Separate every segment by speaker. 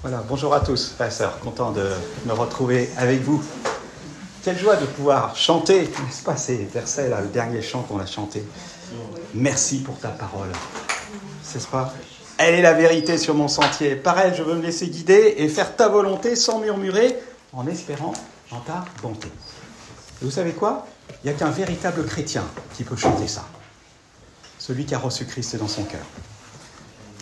Speaker 1: Voilà, bonjour à tous, frères et sœurs, content de me retrouver avec vous. Quelle joie de pouvoir chanter, n'est-ce pas, ces versets-là, le dernier chant qu'on a chanté. Merci pour ta parole, n'est-ce pas? Elle est la vérité sur mon sentier. Par elle, je veux me laisser guider et faire ta volonté sans murmurer, en espérant en ta bonté. Et vous savez quoi? Il n'y a qu'un véritable chrétien qui peut chanter ça. Celui qui a reçu Christ dans son cœur.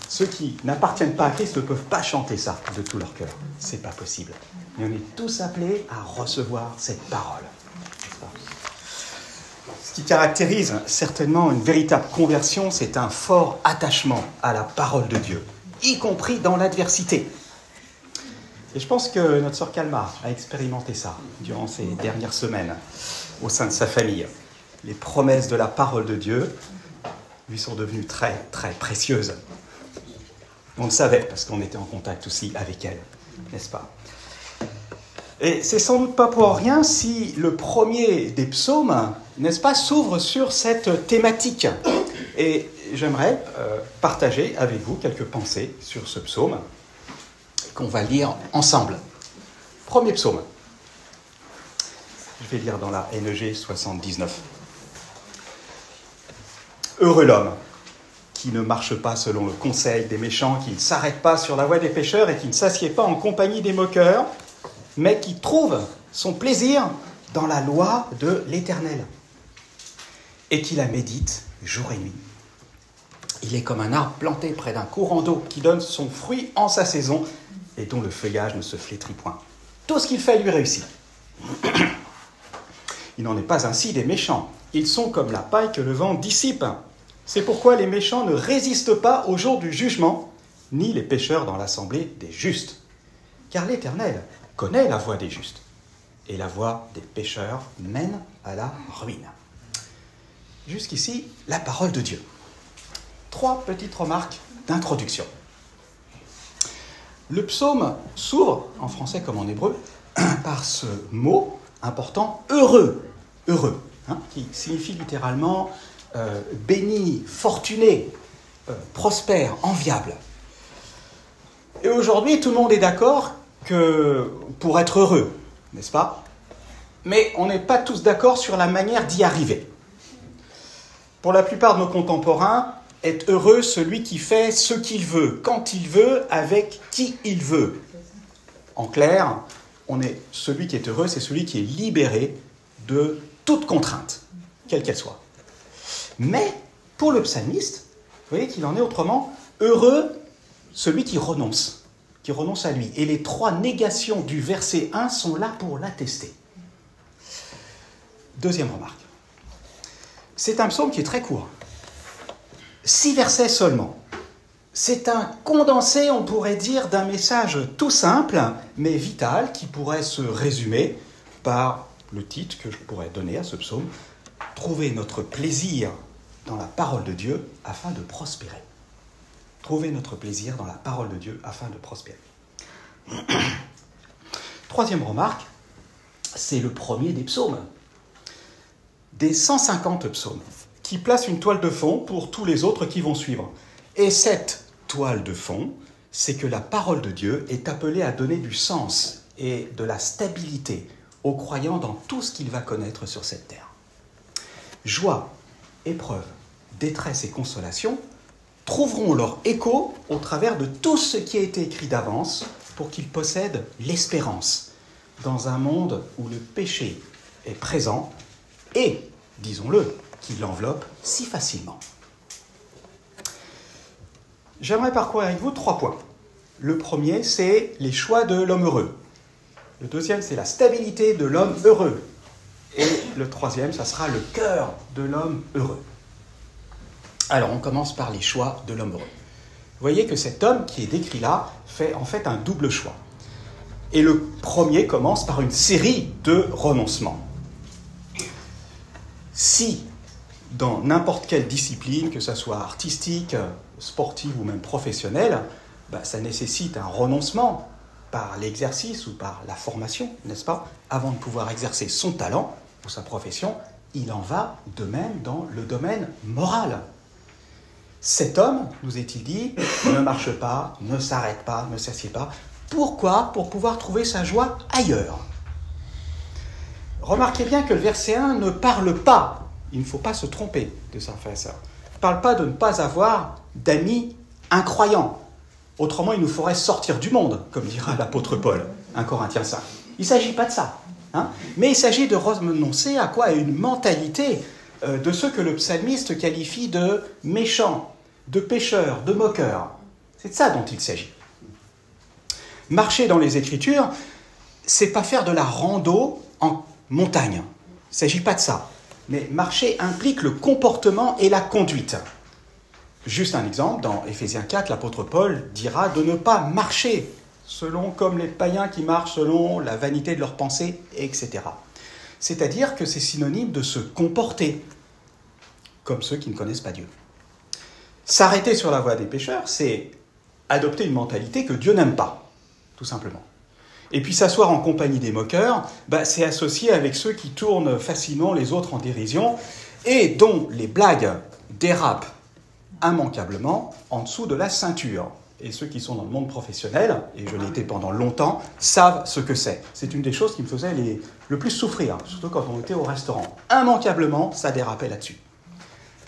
Speaker 1: Ceux qui n'appartiennent pas à Christ ne peuvent pas chanter ça de tout leur cœur. C'est pas possible. Mais on est tous appelés à recevoir cette parole. Ce qui caractérise certainement une véritable conversion, c'est un fort attachement à la parole de Dieu, y compris dans l'adversité. Et je pense que notre sœur Kalma a expérimenté ça durant ces dernières semaines au sein de sa famille. Les promesses de la parole de Dieu lui sont devenues très, très précieuses. On le savait parce qu'on était en contact aussi avec elle, n'est-ce pas? Et c'est sans doute pas pour rien si le premier des psaumes, n'est-ce pas, s'ouvre sur cette thématique. Et j'aimerais partager avec vous quelques pensées sur ce psaume qu'on va lire ensemble. Premier psaume. Je vais lire dans la NEG 79. Heureux l'homme qui ne marche pas selon le conseil des méchants, qui ne s'arrête pas sur la voie des pécheurs et qui ne s'assied pas en compagnie des moqueurs, mais qui trouve son plaisir dans la loi de l'Éternel et qui la médite jour et nuit. Il est comme un arbre planté près d'un courant d'eau qui donne son fruit en sa saison et dont le feuillage ne se flétrit point. Tout ce qu'il fait lui réussit. Il n'en est pas ainsi des méchants. Ils sont comme la paille que le vent dissipe. C'est pourquoi les méchants ne résistent pas au jour du jugement, ni les pécheurs dans l'assemblée des justes. Car l'Éternel connaît la voie des justes, et la voie des pécheurs mène à la ruine. Jusqu'ici, la parole de Dieu. 3 petites remarques d'introduction. Le psaume s'ouvre, en français comme en hébreu, par ce mot important, heureux, heureux, qui signifie littéralement béni, fortuné, prospère, enviable. Et aujourd'hui, tout le monde est d'accord que pour être heureux, n'est-ce pas? Mais on n'est pas tous d'accord sur la manière d'y arriver. Pour la plupart de nos contemporains, est heureux celui qui fait ce qu'il veut, quand il veut, avec qui il veut. En clair, celui qui est heureux, c'est celui qui est libéré de toute contrainte, quelle qu'elle soit. Mais pour le psalmiste, vous voyez qu'il en est autrement, heureux celui qui renonce à lui. Et les 3 négations du verset 1 sont là pour l'attester. Deuxième remarque. C'est un psaume qui est très court. 6 versets seulement. C'est un condensé, on pourrait dire, d'un message tout simple, mais vital, qui pourrait se résumer par le titre que je pourrais donner à ce psaume, « Trouver notre plaisir dans la parole de Dieu afin de prospérer ». Trouver notre plaisir dans la parole de Dieu afin de prospérer. Troisième remarque, c'est le premier des psaumes. Des 150 psaumes, qui placent une toile de fond pour tous les autres qui vont suivre. Et cette toile de fond, c'est que la parole de Dieu est appelée à donner du sens et de la stabilité aux croyants dans tout ce qu'il va connaître sur cette terre. Joie, épreuve, détresse et consolation trouveront leur écho au travers de tout ce qui a été écrit d'avance pour qu'ils possèdent l'espérance dans un monde où le péché est présent et, disons-le, qui l'enveloppe si facilement. J'aimerais parcourir avec vous 3 points. Le premier, c'est les choix de l'homme heureux. Le deuxième, c'est la stabilité de l'homme heureux. Et le troisième, ça sera le cœur de l'homme heureux. Alors, on commence par les choix de l'homme heureux. Vous voyez que cet homme qui est décrit là fait en fait un double choix. Et le premier commence par une série de renoncements. Si, dans n'importe quelle discipline, que ce soit artistique, sportive ou même professionnelle, ça nécessite un renoncement par l'exercice ou par la formation, n'est-ce pas? Avant de pouvoir exercer son talent ou sa profession, il en va de même dans le domaine moral. Cet homme, nous est-il dit, ne marche pas, ne s'arrête pas, ne s'assied pas, Pourquoi ? Pour pouvoir trouver sa joie ailleurs. Remarquez bien que le verset 1 ne parle pas, il ne faut pas se tromper de ça, frère et sœur. Il ne parle pas de ne pas avoir d'amis incroyants. Autrement, il nous faudrait sortir du monde, comme dira l'apôtre Paul, 1 Corinthiens 5. Il ne s'agit pas de ça. Mais il s'agit de renoncer à quoi ? À une mentalité de ceux que le psalmiste qualifie de méchants, de pécheurs, de moqueurs. C'est de ça dont il s'agit. Marcher dans les Écritures, c'est pas faire de la rando en montagne. Il ne s'agit pas de ça. Mais marcher implique le comportement et la conduite. Juste un exemple, dans Éphésiens 4, l'apôtre Paul dira de ne pas marcher selon comme les païens qui marchent selon la vanité de leurs pensées, etc. C'est-à-dire que c'est synonyme de se comporter comme ceux qui ne connaissent pas Dieu. S'arrêter sur la voie des pécheurs, c'est adopter une mentalité que Dieu n'aime pas, tout simplement. Et puis s'asseoir en compagnie des moqueurs, c'est associé avec ceux qui tournent facilement les autres en dérision et dont les blagues dérapent immanquablement en dessous de la ceinture. Et ceux qui sont dans le monde professionnel, et je l'ai été pendant longtemps, savent ce que c'est. C'est une des choses qui me faisait le plus souffrir, surtout quand on était au restaurant. Immanquablement, ça dérapait là-dessus.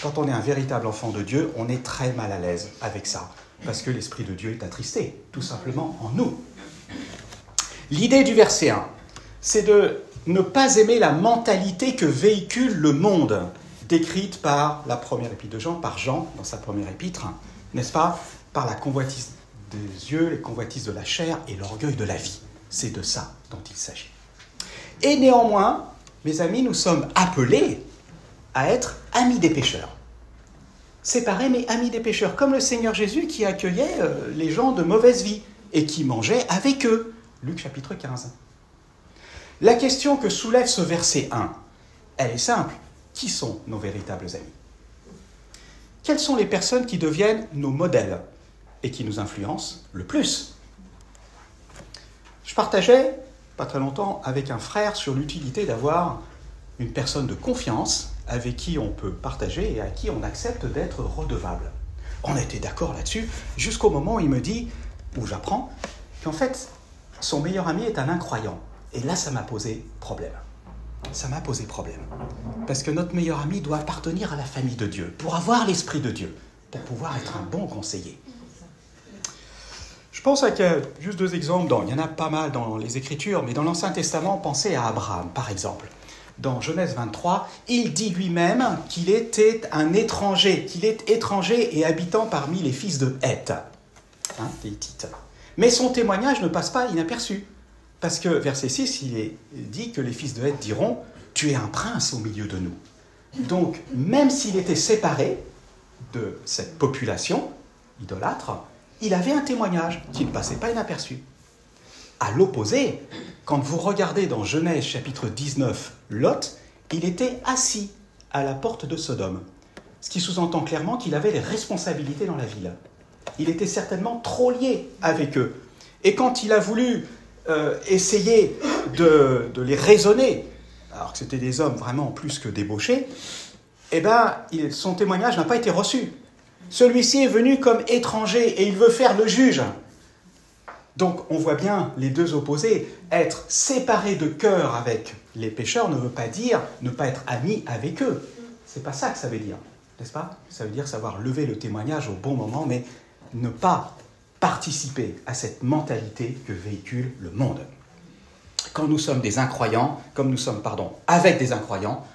Speaker 1: Quand on est un véritable enfant de Dieu, on est très mal à l'aise avec ça, parce que l'Esprit de Dieu est attristé, tout simplement en nous. L'idée du verset 1, c'est de ne pas aimer la mentalité que véhicule le monde, décrite par la première épître de Jean, par Jean, dans sa première épître, n'est-ce pas ? Par la convoitise des yeux, les convoitises de la chair et l'orgueil de la vie. C'est de ça dont il s'agit. Et néanmoins, mes amis, nous sommes appelés à être amis des pécheurs. Séparés, mais amis des pécheurs, comme le Seigneur Jésus qui accueillait les gens de mauvaise vie et qui mangeait avec eux. Luc chapitre 15. La question que soulève ce verset 1, elle est simple. Qui sont nos véritables amis ? Quelles sont les personnes qui deviennent nos modèles et qui nous influencent le plus ? Je partageais, pas très longtemps, avec un frère sur l'utilité d'avoir une personne de confiance avec qui on peut partager et à qui on accepte d'être redevable. On était d'accord là-dessus jusqu'au moment où il me dit, où j'apprends, qu'en fait, son meilleur ami est un incroyant. Et là, ça m'a posé problème. Ça m'a posé problème. Parce que notre meilleur ami doit appartenir à la famille de Dieu, pour avoir l'Esprit de Dieu, pour pouvoir être un bon conseiller. Je pense à juste 2 exemples, il y en a pas mal dans les Écritures, mais dans l'Ancien Testament, pensez à Abraham, par exemple. Dans Genèse 23, il dit lui-même qu'il était un étranger, qu'il est étranger et habitant parmi les fils de Heth, les Hittites. Mais son témoignage ne passe pas inaperçu. Parce que, verset 6, il est dit que les fils de Heth diront « Tu es un prince au milieu de nous ». Donc, même s'il était séparé de cette population idolâtre, il avait un témoignage qui ne passait pas inaperçu. À l'opposé, quand vous regardez dans Genèse chapitre 19, Lot, il était assis à la porte de Sodome. Ce qui sous-entend clairement qu'il avait les responsabilités dans la ville. Il était certainement trop lié avec eux. Et quand il a voulu essayer de les raisonner, alors que c'était des hommes vraiment plus que débauchés, son témoignage n'a pas été reçu. Celui-ci est venu comme étranger et il veut faire le juge. Donc on voit bien les deux opposés. Être séparé de cœur avec les pécheurs ne veut pas dire ne pas être ami avec eux. C'est pas ça que ça veut dire, n'est-ce pas ? Ça veut dire savoir lever le témoignage au bon moment, mais ne pas participer à cette mentalité que véhicule le monde. Quand nous sommes des incroyants, comme nous sommes, avec des incroyants,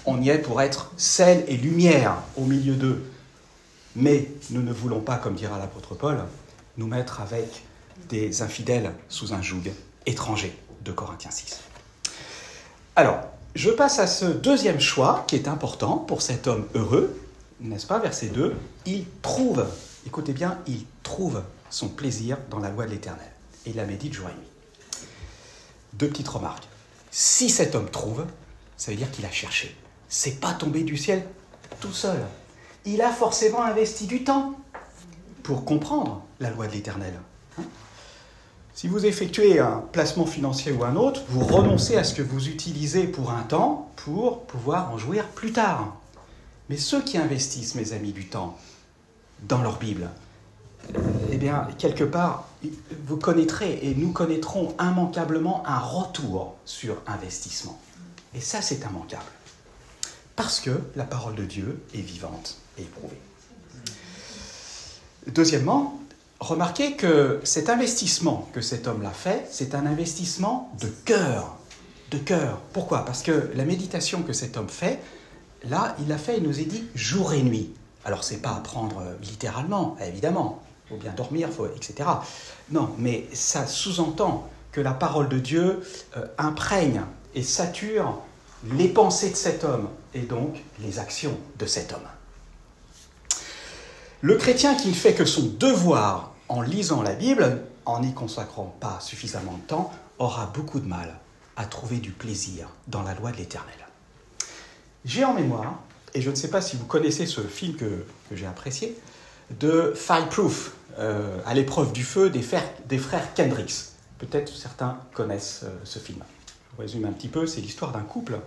Speaker 1: on y est pour être sel et lumière au milieu d'eux. Mais nous ne voulons pas, comme dira l'apôtre Paul, nous mettre avec des infidèles sous un joug étranger, de Corinthiens 6. Alors, je passe à ce deuxième choix qui est important pour cet homme heureux, n'est-ce pas, verset 2, il trouve, écoutez bien, il trouve son plaisir dans la loi de l'Éternel. Et il la médite jour et nuit. 2 petites remarques. Si cet homme trouve, ça veut dire qu'il a cherché. C'est pas tombé du ciel tout seul. Il a forcément investi du temps pour comprendre la loi de l'Éternel. Si vous effectuez un placement financier ou un autre, vous renoncez à ce que vous utilisez pour un temps pour pouvoir en jouir plus tard. Mais ceux qui investissent, mes amis, du temps dans leur Bible, eh bien, quelque part, vous connaîtrez et nous connaîtrons immanquablement un retour sur investissement. Et ça, c'est immanquable. Parce que la parole de Dieu est vivante et éprouvée. Deuxièmement, remarquez que cet investissement que cet homme-là fait, c'est un investissement de cœur. De cœur. Pourquoi ? Parce que la méditation que cet homme fait, là, il l'a fait, il nous est dit jour et nuit. Alors, ce n'est pas à prendre littéralement, évidemment. Il faut bien dormir, etc. Non, mais ça sous-entend que la parole de Dieu imprègne et sature les pensées de cet homme et donc les actions de cet homme. Le chrétien qui ne fait que son devoir en lisant la Bible, en n'y consacrant pas suffisamment de temps, aura beaucoup de mal à trouver du plaisir dans la loi de l'Éternel. J'ai en mémoire, et je ne sais pas si vous connaissez ce film que j'ai apprécié, de Fireproof, à l'épreuve du feu des frères Kendricks. Peut-être certains connaissent ce film. Je vous résume un petit peu, c'est l'histoire d'un couple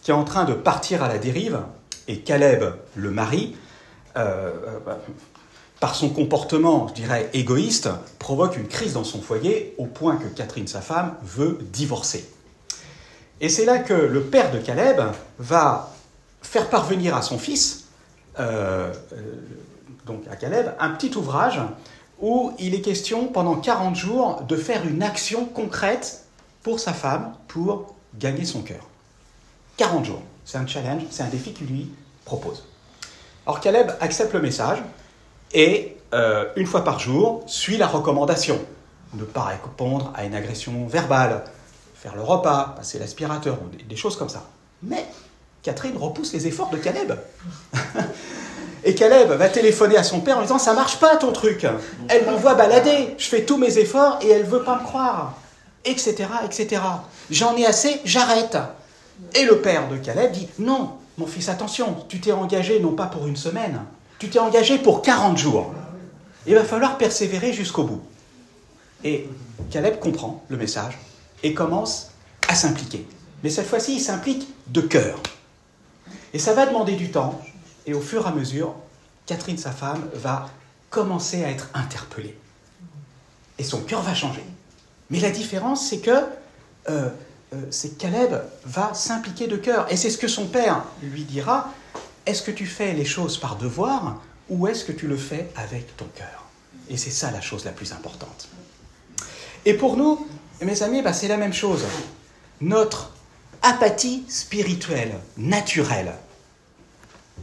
Speaker 1: qui est en train de partir à la dérive, et Caleb, le mari, par son comportement, je dirais, égoïste, provoque une crise dans son foyer, au point que Catherine, sa femme, veut divorcer. Et c'est là que le père de Caleb va faire parvenir à son fils, donc à Caleb, un petit ouvrage où il est question, pendant 40 jours, de faire une action concrète pour sa femme, pour gagner son cœur. 40 jours. C'est un challenge, c'est un défi qu'il lui propose. Alors Caleb accepte le message et, une fois par jour, suit la recommandation. Ne pas répondre à une agression verbale, faire le repas, passer l'aspirateur, des choses comme ça. Mais Catherine repousse les efforts de Caleb. Et Caleb va téléphoner à son père en disant « Ça marche pas ton truc, elle m'envoie balader, je fais tous mes efforts et elle veut pas me croire, etc. etc. J'en ai assez, j'arrête. » Et le père de Caleb dit « Non, mon fils, attention, tu t'es engagé non pas pour une semaine, tu t'es engagé pour 40 jours. Il va falloir persévérer jusqu'au bout. » Et Caleb comprend le message et commence à s'impliquer. Mais cette fois-ci, il s'implique de cœur. Et ça va demander du temps. Et au fur et à mesure, Catherine, sa femme, va commencer à être interpellée. Et son cœur va changer. Mais la différence, c'est que Caleb va s'impliquer de cœur. Et c'est ce que son père lui dira. Est-ce que tu fais les choses par devoir ou est-ce que tu le fais avec ton cœur ? Et c'est ça la chose la plus importante. Et pour nous, mes amis, c'est la même chose. Notre apathie spirituelle, naturelle,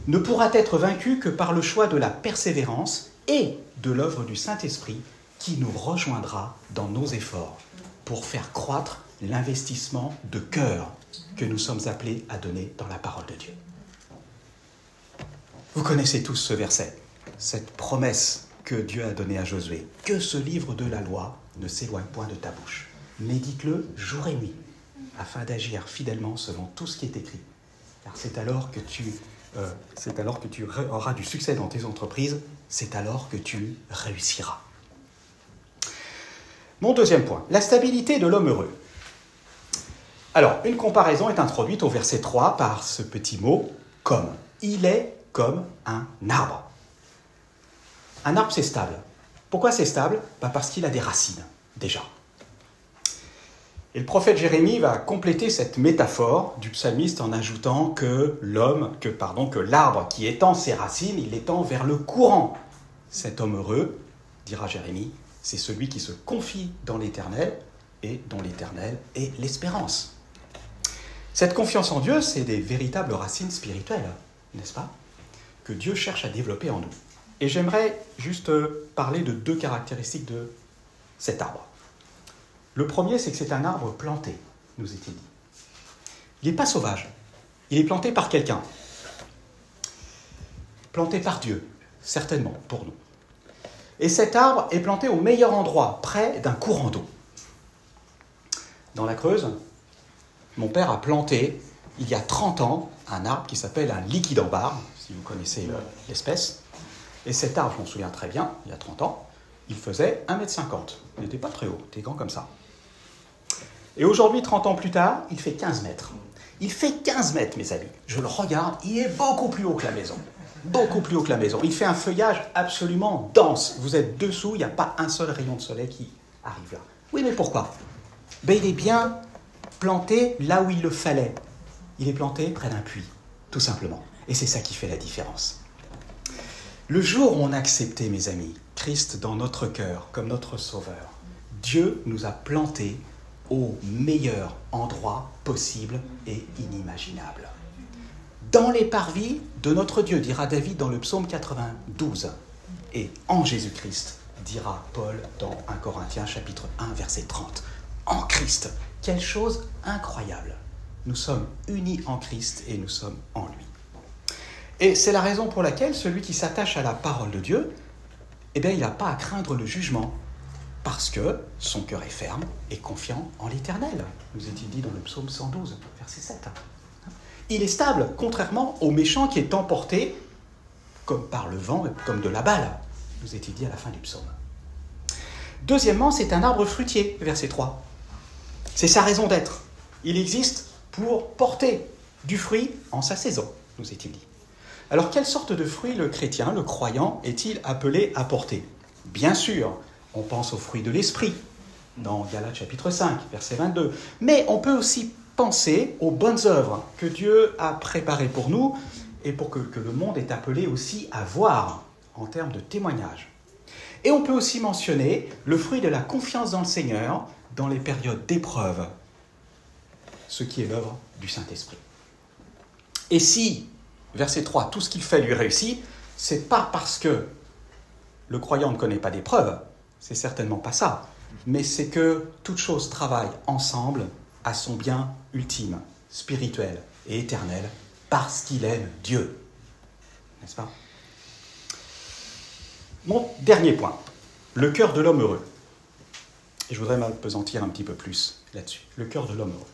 Speaker 1: ne pourra être vaincue que par le choix de la persévérance et de l'œuvre du Saint-Esprit qui nous rejoindra dans nos efforts pour faire croître l'investissement de cœur que nous sommes appelés à donner dans la parole de Dieu. Vous connaissez tous ce verset, cette promesse que Dieu a donnée à Josué. Que ce livre de la loi ne s'éloigne point de ta bouche. Médite-le jour et nuit, afin d'agir fidèlement selon tout ce qui est écrit. Car c'est alors que tu auras du succès dans tes entreprises, c'est alors que tu réussiras. Mon deuxième point, la stabilité de l'homme heureux. Alors, une comparaison est introduite au verset 3 par ce petit mot « comme ». Il est comme un arbre. Un arbre, c'est stable. Pourquoi c'est stable ? Parce qu'il a des racines, déjà. Et le prophète Jérémie va compléter cette métaphore du psalmiste en ajoutant que l'arbre qui étend ses racines, il l'étend vers le courant. Cet homme heureux, dira Jérémie, c'est celui qui se confie dans l'Éternel et dont l'Éternel est l'espérance. Cette confiance en Dieu, c'est des véritables racines spirituelles, n'est-ce pas ? Que Dieu cherche à développer en nous. Et j'aimerais juste parler de 2 caractéristiques de cet arbre. Le premier, c'est que c'est un arbre planté, nous est-il dit. Il n'est pas sauvage. Il est planté par quelqu'un. Planté par Dieu, certainement, pour nous. Et cet arbre est planté au meilleur endroit, près d'un courant d'eau. Dans la Creuse, mon père a planté, il y a 30 ans, un arbre qui s'appelle un liquidambar, si vous connaissez l'espèce. Et cet arbre, je m'en souviens très bien, il y a 30 ans, il faisait 1,50 m. Il n'était pas très haut, il était grand comme ça. Et aujourd'hui, 30 ans plus tard, il fait 15 mètres. Il fait 15 mètres, mes amis. Je le regarde, il est beaucoup plus haut que la maison. beaucoup plus haut que la maison. Il fait un feuillage absolument dense. Vous êtes dessous, il n'y a pas un seul rayon de soleil qui arrive là. Oui, mais pourquoi? Il est bien planté là où il le fallait. Il est planté près d'un puits, tout simplement. Et c'est ça qui fait la différence. Le jour où on a accepté, mes amis, Christ dans notre cœur comme notre Sauveur, Dieu nous a plantés au meilleur endroit possible et inimaginable. Dans les parvis de notre Dieu, dira David dans le psaume 92, et en Jésus-Christ, dira Paul dans 1 Corinthiens chapitre 1, verset 30. En Christ, quelle chose incroyable. Nous sommes unis en Christ et nous sommes en lui. Et c'est la raison pour laquelle celui qui s'attache à la parole de Dieu, il n'a pas à craindre le jugement, parce que son cœur est ferme et confiant en l'Éternel. Nous est-il dit dans le psaume 112, verset 7. Il est stable, contrairement au méchant qui est emporté, comme par le vent, comme de la balle, nous est-il dit à la fin du psaume. Deuxièmement, c'est un arbre fruitier, verset 3. C'est sa raison d'être. Il existe pour porter du fruit en sa saison, nous est-il dit. Alors, quelle sorte de fruit le chrétien, le croyant, est-il appelé à porter? Bien sûr, on pense aux fruits de l'esprit, dans Galates chapitre 5, verset 22. Mais on peut aussi penser aux bonnes œuvres que Dieu a préparées pour nous et pour que le monde est appelé aussi à voir en termes de témoignage. Et on peut aussi mentionner le fruit de la confiance dans le Seigneur dans les périodes d'épreuve, ce qui est l'œuvre du Saint-Esprit. Et si, verset 3, tout ce qu'il fait lui réussit, c'est pas parce que le croyant ne connaît pas d'épreuve, c'est certainement pas ça, mais c'est que toute chose travaille ensemble à son bien ultime, spirituel et éternel, parce qu'il aime Dieu. N'est-ce pas? Mon dernier point, le cœur de l'homme heureux. Et je voudrais m'appesantir un petit peu plus là-dessus, le cœur de l'homme heureux.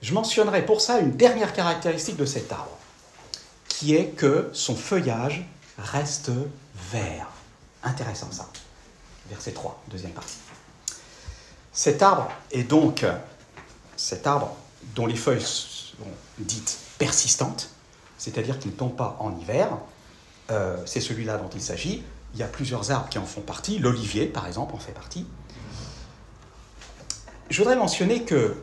Speaker 1: Je mentionnerai pour ça une dernière caractéristique de cet arbre, qui est que son feuillage reste vert. Intéressant ça. Verset 3, deuxième partie. Cet arbre est donc cet arbre dont les feuilles sont dites persistantes, c'est-à-dire qu'il ne tombe pas en hiver. C'est celui-là dont il s'agit. Il y a plusieurs arbres qui en font partie. L'olivier, par exemple, en fait partie. Je voudrais mentionner que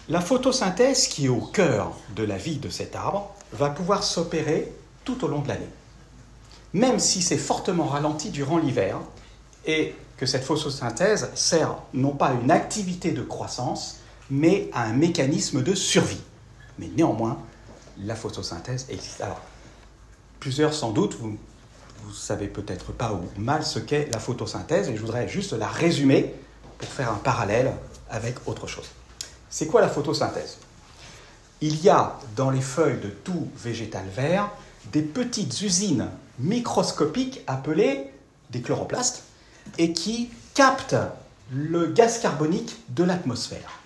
Speaker 1: la photosynthèse qui est au cœur de la vie de cet arbre va pouvoir s'opérer tout au long de l'année. Même si c'est fortement ralenti durant l'hiver et que cette photosynthèse sert non pas à une activité de croissance, mais à un mécanisme de survie. Mais néanmoins, la photosynthèse existe. Alors, plusieurs sans doute, vous ne savez peut-être pas ou mal ce qu'est la photosynthèse, et je voudrais juste la résumer pour faire un parallèle avec autre chose. C'est quoi la photosynthèse? Il y a dans les feuilles de tout végétal vert des petites usines microscopiques appelées des chloroplastes et qui captent le gaz carbonique de l'atmosphère.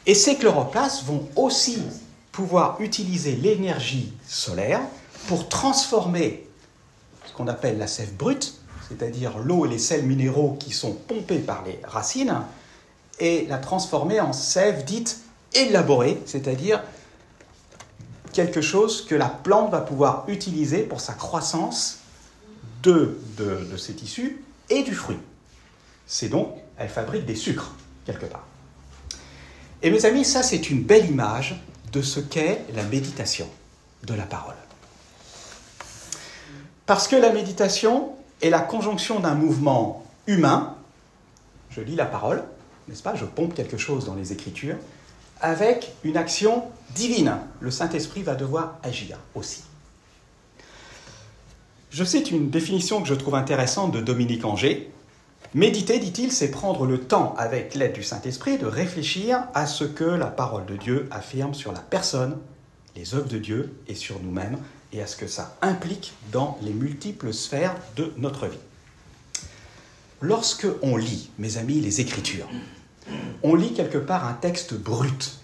Speaker 1: Et ces chloroplastes vont aussi pouvoir utiliser l'énergie solaire pour transformer ce qu'on appelle la sève brute, c'est-à-dire l'eau et les sels minéraux qui sont pompés par les racines, et la transformer en sève dite élaborée, c'est-à-dire quelque chose que la plante va pouvoir utiliser pour sa croissance de ses tissus et du fruit. C'est donc, elle fabrique des sucres, quelque part. Et mes amis, ça c'est une belle image de ce qu'est la méditation de la parole. Parce que la méditation est la conjonction d'un mouvement humain, je lis la parole, n'est-ce pas, je pompe quelque chose dans les Écritures, avec une action divine. Le Saint-Esprit va devoir agir aussi. Je cite une définition que je trouve intéressante de Dominique Angers. Méditer, dit-il, c'est prendre le temps, avec l'aide du Saint-Esprit, de réfléchir à ce que la parole de Dieu affirme sur la personne, les œuvres de Dieu et sur nous-mêmes, et à ce que ça implique dans les multiples sphères de notre vie. Lorsque on lit, mes amis, les Écritures, on lit quelque part un texte brut,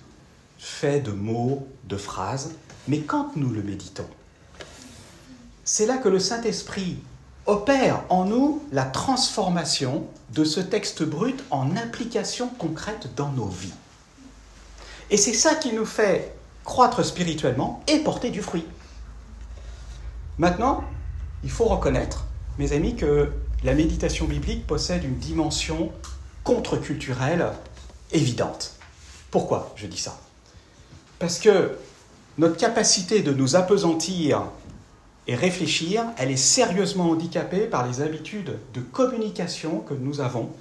Speaker 1: fait de mots, de phrases, mais quand nous le méditons, c'est là que le Saint-Esprit opère en nous la transformation de ce texte brut en application concrète dans nos vies. Et c'est ça qui nous fait croître spirituellement et porter du fruit. Maintenant, il faut reconnaître, mes amis, que la méditation biblique possède une dimension contre-culturelle évidente. Pourquoi je dis ça? Parce que notre capacité de nous appesantir et réfléchir, elle est sérieusement handicapée par les habitudes de communication que nous avons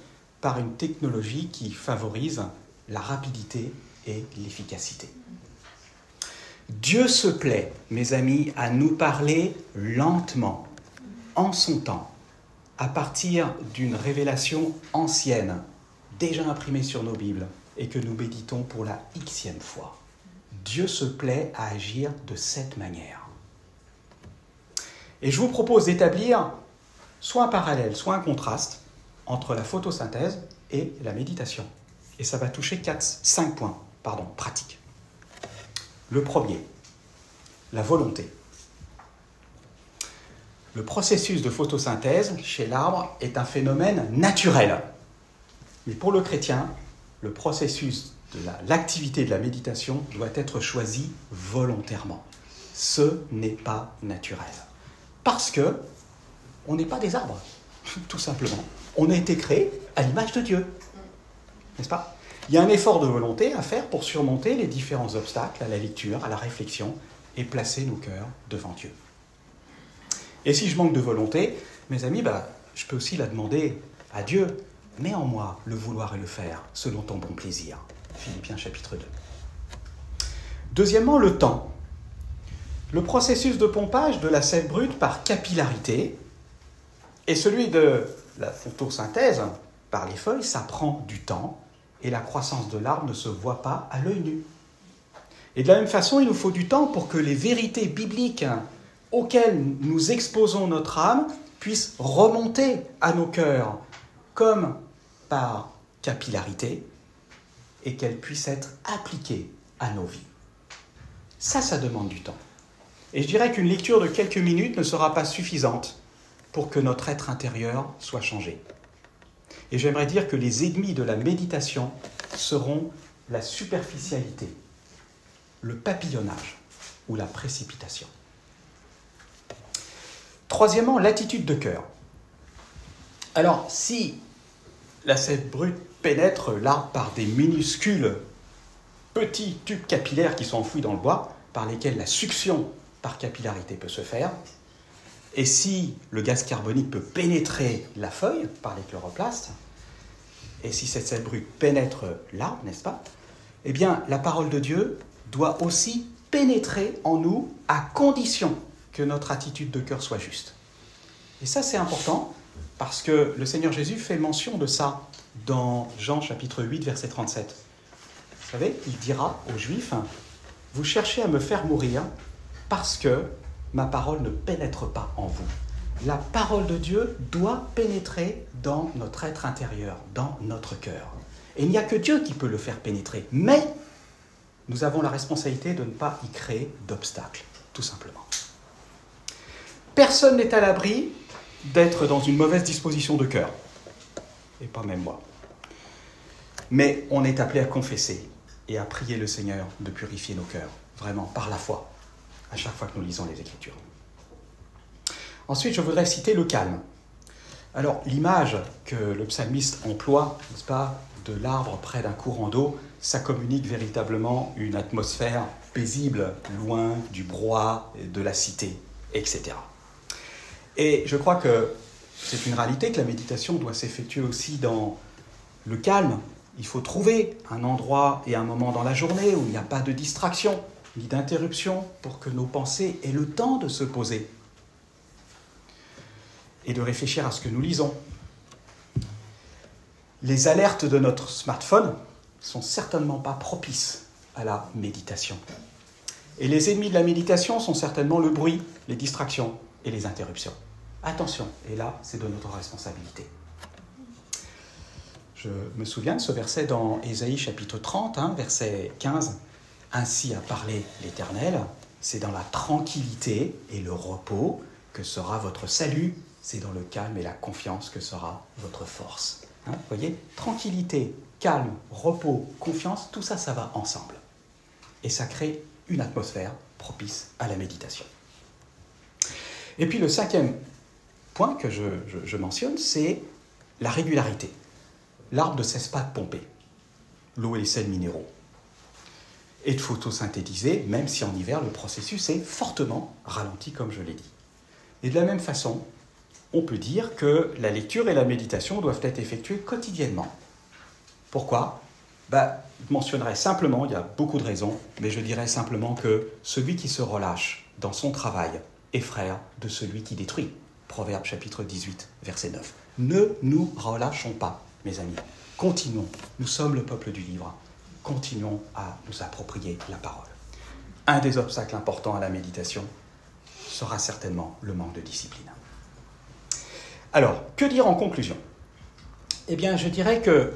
Speaker 1: par une technologie qui favorise la rapidité et l'efficacité. Dieu se plaît, mes amis, à nous parler lentement, en son temps, à partir d'une révélation ancienne, déjà imprimée sur nos Bibles, et que nous méditons pour la xème fois. Dieu se plaît à agir de cette manière. Et je vous propose d'établir soit un parallèle, soit un contraste entre la photosynthèse et la méditation. Et ça va toucher 5 points pratiques. Le premier, la volonté. Le processus de photosynthèse chez l'arbre est un phénomène naturel. Mais pour le chrétien, le processus de l'activité de la méditation doit être choisi volontairement. Ce n'est pas naturel. Parce que on n'est pas des arbres, tout simplement. On a été créé à l'image de Dieu, n'est-ce pas? Il y a un effort de volonté à faire pour surmonter les différents obstacles à la lecture, à la réflexion, et placer nos cœurs devant Dieu. Et si je manque de volonté, mes amis, je peux aussi la demander à Dieu. Mets en moi le vouloir et le faire, selon ton bon plaisir. Philippiens chapitre 2. Deuxièmement, le temps. Le processus de pompage de la sève brute par capillarité et celui de la photosynthèse par les feuilles, ça prend du temps et la croissance de l'arbre ne se voit pas à l'œil nu. Et de la même façon, il nous faut du temps pour que les vérités bibliques auxquelles nous exposons notre âme puissent remonter à nos cœurs comme par capillarité et qu'elles puissent être appliquées à nos vies. Ça demande du temps. Et je dirais qu'une lecture de quelques minutes ne sera pas suffisante pour que notre être intérieur soit changé. Et j'aimerais dire que les ennemis de la méditation seront la superficialité, le papillonnage ou la précipitation. Troisièmement, l'attitude de cœur. Alors, si la sève brute pénètre l'arbre par des minuscules petits tubes capillaires qui sont enfouis dans le bois, par lesquels la succion par capillarité peut se faire, et si le gaz carbonique peut pénétrer la feuille par les chloroplastes, et si cette sève brute pénètre l'arbre, n'est-ce pas? Eh bien, la parole de Dieu doit aussi pénétrer en nous à condition que notre attitude de cœur soit juste. Et ça, c'est important parce que le Seigneur Jésus fait mention de ça dans Jean chapitre 8, verset 37. Vous savez, il dira aux Juifs, « Vous cherchez à me faire mourir parce que ma parole ne pénètre pas en vous. » La parole de Dieu doit pénétrer dans notre être intérieur, dans notre cœur. Et il n'y a que Dieu qui peut le faire pénétrer. Mais nous avons la responsabilité de ne pas y créer d'obstacles, tout simplement. Personne n'est à l'abri d'être dans une mauvaise disposition de cœur. Et pas même moi. Mais on est appelé à confesser et à prier le Seigneur de purifier nos cœurs, vraiment, par la foi, à chaque fois que nous lisons les Écritures. Ensuite, je voudrais citer le calme. Alors, l'image que le psalmiste emploie, n'est-ce pas, de l'arbre près d'un courant d'eau, ça communique véritablement une atmosphère paisible, loin du brouhaha de la cité, etc. Et je crois que c'est une réalité que la méditation doit s'effectuer aussi dans le calme. Il faut trouver un endroit et un moment dans la journée où il n'y a pas de distraction, ni d'interruption, pour que nos pensées aient le temps de se poser et de réfléchir à ce que nous lisons. Les alertes de notre smartphone ne sont certainement pas propices à la méditation. Et les ennemis de la méditation sont certainement le bruit, les distractions et les interruptions. Attention, et là, c'est de notre responsabilité. Je me souviens de ce verset dans Ésaïe chapitre 30, verset 15. « Ainsi a parlé l'Éternel, c'est dans la tranquillité et le repos que sera votre salut, c'est dans le calme et la confiance que sera votre force. » Vous voyez, tranquillité, calme, repos, confiance, tout ça, ça va ensemble. Et ça crée une atmosphère propice à la méditation. Et puis le cinquième point que je mentionne, c'est la régularité. L'arbre ne cesse pas de pomper l'eau et les sels minéraux et de photosynthétiser, même si en hiver, le processus est fortement ralenti, comme je l'ai dit. Et de la même façon, on peut dire que la lecture et la méditation doivent être effectuées quotidiennement. Pourquoi ? Je mentionnerai simplement, il y a beaucoup de raisons, mais je dirais simplement que celui qui se relâche dans son travail est frère de celui qui détruit. Proverbe chapitre 18, verset 9. Ne nous relâchons pas, mes amis. Continuons. Nous sommes le peuple du livre. Continuons à nous approprier la parole. Un des obstacles importants à la méditation sera certainement le manque de discipline. Alors, que dire en conclusion ? Eh bien, je dirais que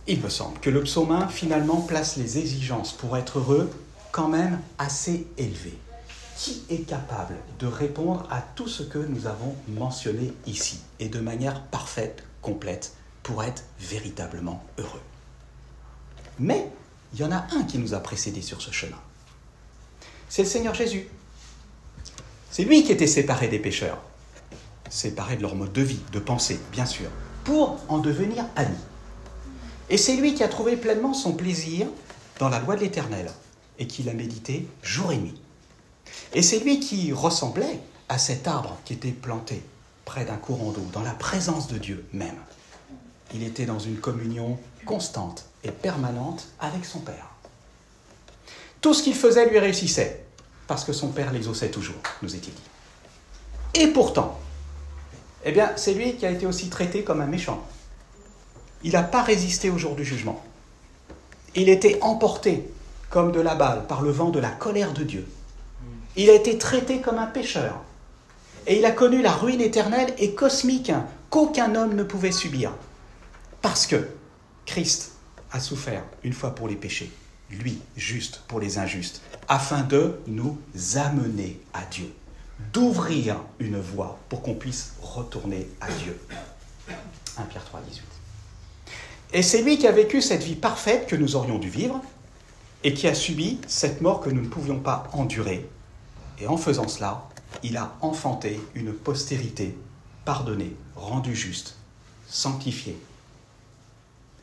Speaker 1: il me semble que le psaume 1, finalement, place les exigences pour être heureux quand même assez élevées. Qui est capable de répondre à tout ce que nous avons mentionné ici, et de manière parfaite, complète, pour être véritablement heureux ? Mais il y en a un qui nous a précédés sur ce chemin. C'est le Seigneur Jésus. C'est lui qui était séparé des pécheurs, séparé de leur mode de vie, de pensée, bien sûr, pour en devenir ami. Et c'est lui qui a trouvé pleinement son plaisir dans la loi de l'Éternel et qui l'a médité jour et nuit. Et c'est lui qui ressemblait à cet arbre qui était planté près d'un courant d'eau, dans la présence de Dieu même. Il était dans une communion constante et permanente avec son Père. Tout ce qu'il faisait lui réussissait, parce que son Père l'exauçait toujours, nous est-il dit. Et pourtant, c'est lui qui a été aussi traité comme un méchant. Il n'a pas résisté au jour du jugement. Il était emporté, comme de la balle, par le vent de la colère de Dieu. Il a été traité comme un pécheur. Et il a connu la ruine éternelle et cosmique qu'aucun homme ne pouvait subir. Parce que Christ a souffert une fois pour les péchés, lui, juste pour les injustes, afin de nous amener à Dieu, d'ouvrir une voie pour qu'on puisse retourner à Dieu. 1 Pierre 3, 18. Et c'est lui qui a vécu cette vie parfaite que nous aurions dû vivre et qui a subi cette mort que nous ne pouvions pas endurer. Et en faisant cela, il a enfanté une postérité pardonnée, rendue juste, sanctifiée,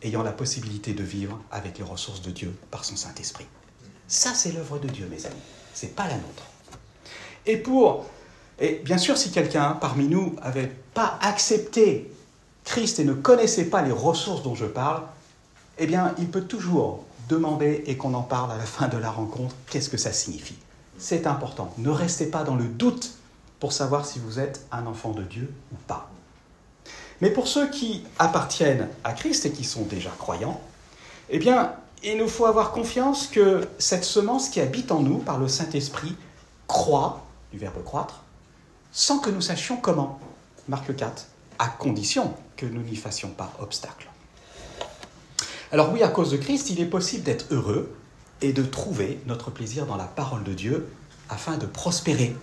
Speaker 1: ayant la possibilité de vivre avec les ressources de Dieu par son Saint-Esprit. Ça, c'est l'œuvre de Dieu, mes amis. Ce n'est pas la nôtre. Et bien sûr, si quelqu'un parmi nous n'avait pas accepté Christ et ne connaissait pas les ressources dont je parle, il peut toujours demander et qu'on en parle à la fin de la rencontre. Qu'est-ce que ça signifie ? C'est important. Ne restez pas dans le doute pour savoir si vous êtes un enfant de Dieu ou pas. Mais pour ceux qui appartiennent à Christ et qui sont déjà croyants, il nous faut avoir confiance que cette semence qui habite en nous par le Saint-Esprit croît, du verbe croître, sans que nous sachions comment. Marc 4, à condition que nous n'y fassions pas obstacle. Alors oui, à cause de Christ, il est possible d'être heureux et de trouver notre plaisir dans la parole de Dieu afin de prospérer,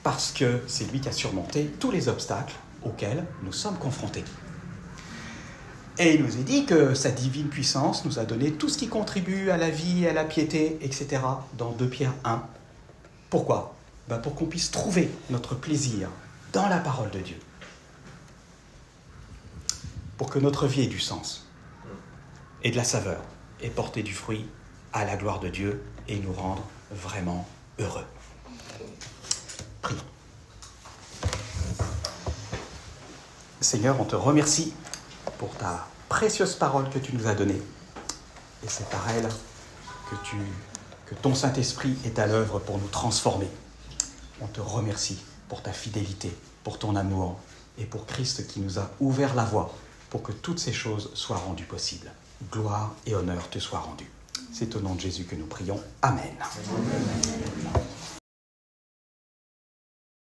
Speaker 1: parce que c'est lui qui a surmonté tous les obstacles auxquels nous sommes confrontés. Et il nous est dit que sa divine puissance nous a donné tout ce qui contribue à la vie, à la piété, etc. dans 2 Pierre 1. Pourquoi ? Pour qu'on puisse trouver notre plaisir dans la parole de Dieu. Pour que notre vie ait du sens et de la saveur et porter du fruit à la gloire de Dieu et nous rendre vraiment heureux. Prions. Seigneur, on te remercie pour ta précieuse parole que tu nous as donnée. Et c'est par elle que ton Saint-Esprit est à l'œuvre pour nous transformer. On te remercie pour ta fidélité, pour ton amour et pour Christ qui nous a ouvert la voie pour que toutes ces choses soient rendues possibles. Gloire et honneur te soient rendus. C'est au nom de Jésus que nous prions. Amen. Amen.